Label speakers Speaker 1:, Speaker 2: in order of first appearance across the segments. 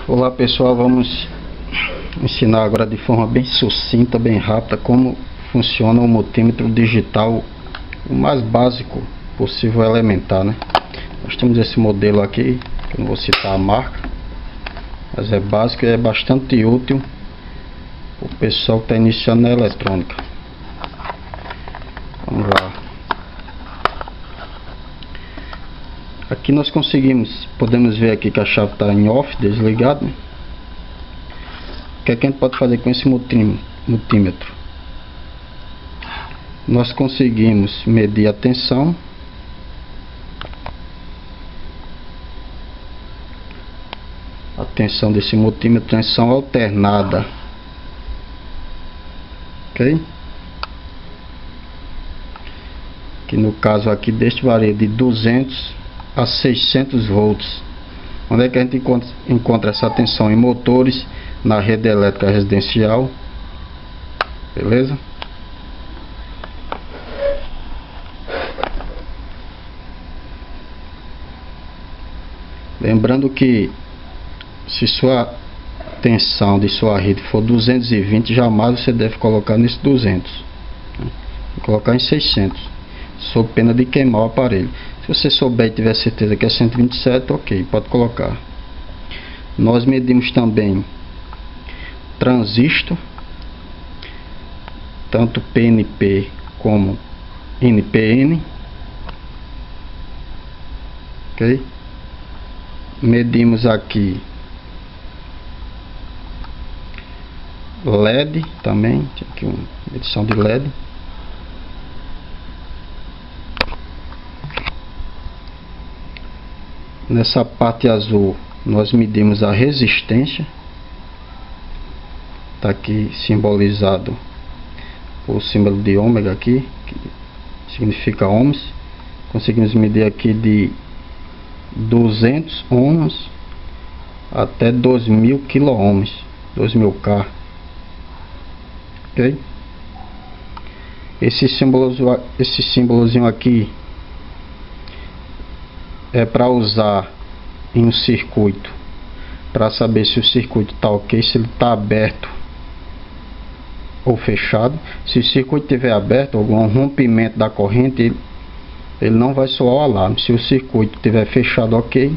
Speaker 1: Olá pessoal, vamos ensinar agora de forma bem sucinta, bem rápida, como funciona o multímetro digital, o mais básico possível, elementar, né? Nós temos esse modelo aqui, que eu não vou citar a marca, mas é básico e é bastante útil o pessoal que está iniciando na eletrônica. Vamos lá. Aqui nós podemos ver aqui que a chave está em off, desligado, né? O que é que a gente pode fazer com esse multímetro? Nós conseguimos medir a tensão, desse multímetro, tensão alternada, ok? Que no caso aqui deste varia de 200 a 600 volts. Onde é que a gente encontra essa tensão? Em motores, na rede elétrica residencial, beleza? Lembrando que se sua tensão de sua rede for 220, jamais você deve colocar nesse 200, né? Colocar em 600, sob pena de queimar o aparelho. Se você souber e tiver certeza que é 127, ok, pode colocar. Nós medimos também transistor, tanto PNP como NPN, ok? Medimos aqui LED também, aqui uma medição de LED. Nessa parte azul nós medimos a resistência, está aqui simbolizado o símbolo de ômega aqui, que significa ohms. Conseguimos medir aqui de 200 ohms até 2000 kΩ, 2000K, ok? Esse símbolozinho aqui é para usar em um circuito, para saber se o circuito está ok, se ele está aberto ou fechado. Se o circuito estiver aberto, algum rompimento da corrente, ele não vai soar o alarme. Se o circuito estiver fechado, ok,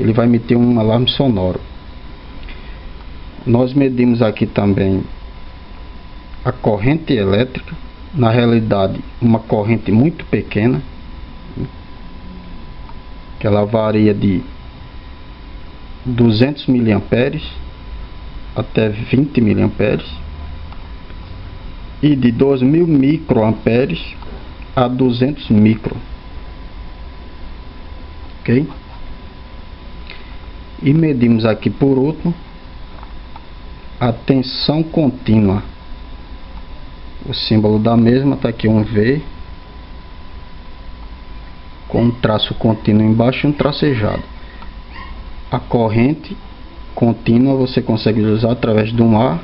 Speaker 1: ele vai emitir um alarme sonoro. Nós medimos aqui também a corrente elétrica, na realidade uma corrente muito pequena, que ela varia de 200 mA até 20 mA e de 2000 microamperes a 200 micro, ok? E medimos aqui por último a tensão contínua. O símbolo da mesma está aqui, um V com um traço contínuo embaixo e um tracejado. A corrente contínua você consegue usar através de um A,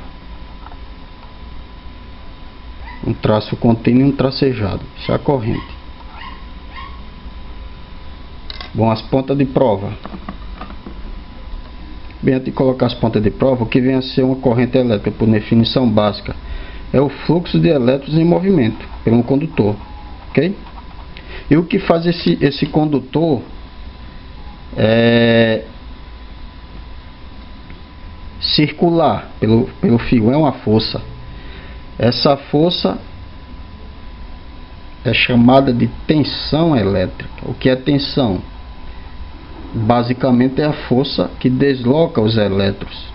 Speaker 1: um traço contínuo e um tracejado. Isso é a corrente. Bom, as pontas de prova. Bem, antes de colocar as pontas de prova, o que vem a ser uma corrente elétrica, por definição básica, é o fluxo de elétrons em movimento por um condutor, ok? E o que faz esse condutor circular pelo fio é uma força. Essa força é chamada de tensão elétrica. O que é tensão? Basicamente é a força que desloca os elétrons,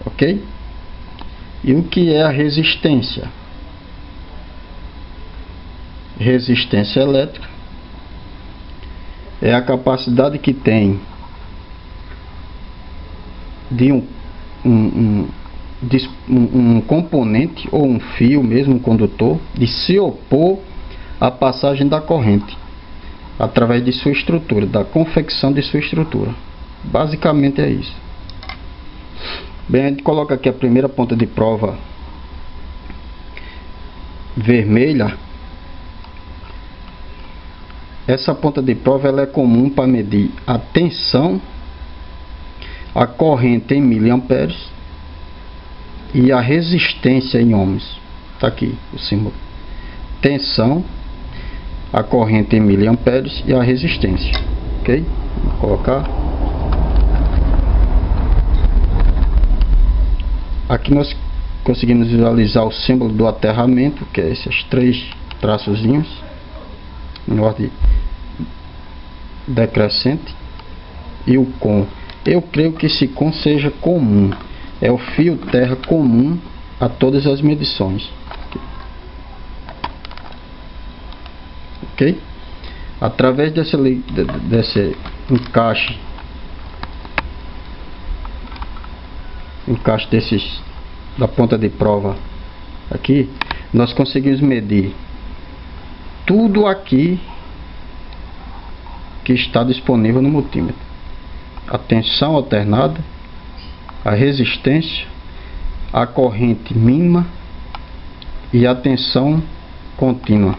Speaker 1: ok? E o que é a resistência? Resistência elétrica é a capacidade que tem de um componente ou um fio, mesmo um condutor, de se opor à passagem da corrente através de sua estrutura, da confecção de sua estrutura. Basicamente é isso. Bem, a gente coloca aqui a primeira ponta de prova vermelha. Essa ponta de prova ela é comum para medir a tensão a corrente em miliamperes e a resistência em ohms. Tá aqui o símbolo. Tensão, a corrente em miliamperes e a resistência. Ok? Vou colocar. Aqui nós conseguimos visualizar o símbolo do aterramento, que é esses 3 traçozinhos em ordem decrescente, e o com. Eu creio que esse com seja comum, é o fio terra comum a todas as medições. Ok? Através desse encaixe desses da ponta de prova aqui, nós conseguimos medir tudo aqui que está disponível no multímetro: a tensão alternada, a resistência, a corrente mínima e a tensão contínua.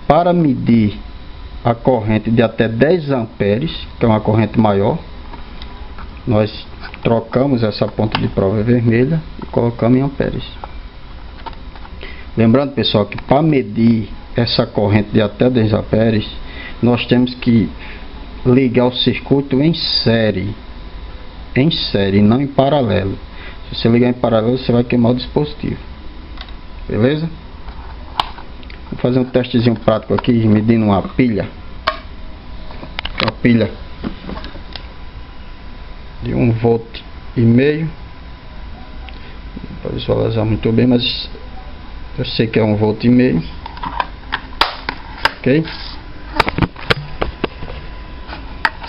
Speaker 1: Para medir a corrente de até 10 amperes, que é uma corrente maior, nós trocamos essa ponta de prova vermelha e colocamos em amperes. Lembrando, pessoal, que para medir essa corrente de até 10 amperes, nós temos que ligar o circuito em série, não em paralelo. Se você ligar em paralelo, você vai queimar o dispositivo. Beleza? Vou fazer um testezinho prático aqui, medindo uma pilha. Uma pilha de 1,5 volt. Não pode visualizar muito bem, mas eu sei que é 1,5 volt. Ok?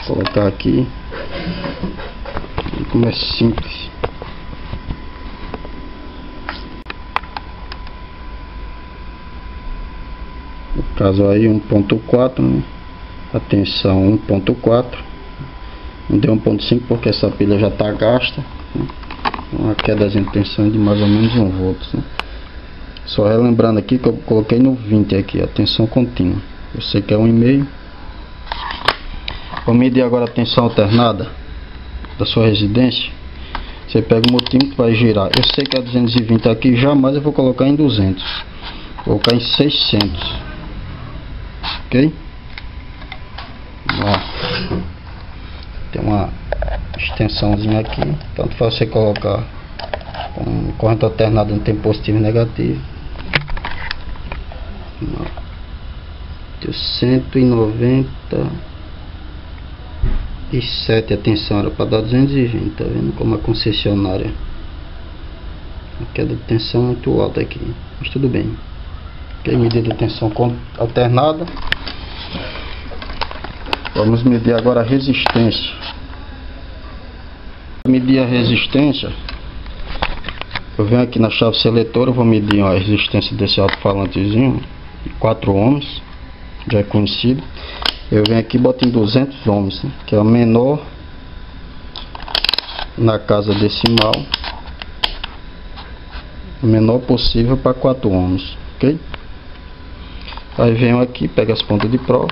Speaker 1: Vou colocar aqui. Como é simples. No caso aí 1,4, né? A tensão 1,4. Não deu 1,5 porque essa pilha já está gasta, né? Uma queda de tensão de mais ou menos 1 volt, né? Só relembrando aqui que eu coloquei no 20 aqui, a tensão contínua. Eu sei que é 1,5. Vou medir agora a tensão alternada da sua residência. Você pega o multímetro, vai girar. Eu sei que é 220 aqui, jamais eu vou colocar em 200. Vou colocar em 600. Ok? Ó, tem uma extensãozinha aqui. Tanto faz você colocar com corrente alternada, não tem positivo e negativo. Deu 197 a tensão, era para dar 220. Tá vendo como a concessionária, a queda de tensão muito alta aqui, mas tudo bem. Ok, medida de tensão alternada. Vamos medir agora a resistência. Para medir a resistência, eu venho aqui na chave seletora, vou medir a resistência desse alto-falantezinho, 4 ohms, já é conhecido. Eu venho aqui e boto em 200 ohms, né, que é o menor na casa decimal, o menor possível para 4 ohms, ok? Aí venho aqui, pego as pontas de prova.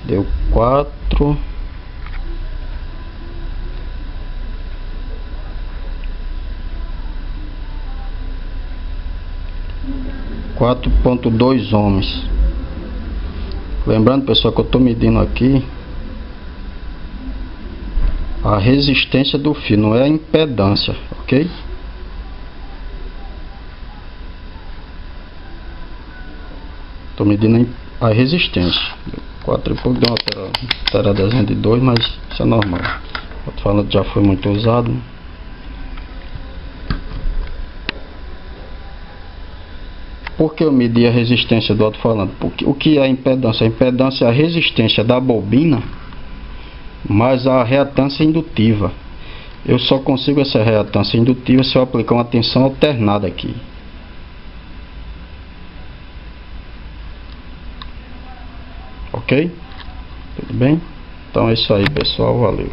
Speaker 1: Deu 4. Quatro 4,2 ohms. Lembrando, pessoal, que eu estou medindo aqui a resistência do fio, não é a impedância, ok? Estou medindo a resistência. 4 e pouco, deu uma alteradazinha de 2, mas isso é normal. O alto-falante já foi muito usado. Por que eu medi a resistência do alto-falante? Porque o que é a impedância? A impedância é a resistência da bobina mais a reatância indutiva. Eu só consigo essa reatância indutiva se eu aplicar uma tensão alternada aqui. Ok? Tudo bem? Então é isso aí, pessoal, valeu.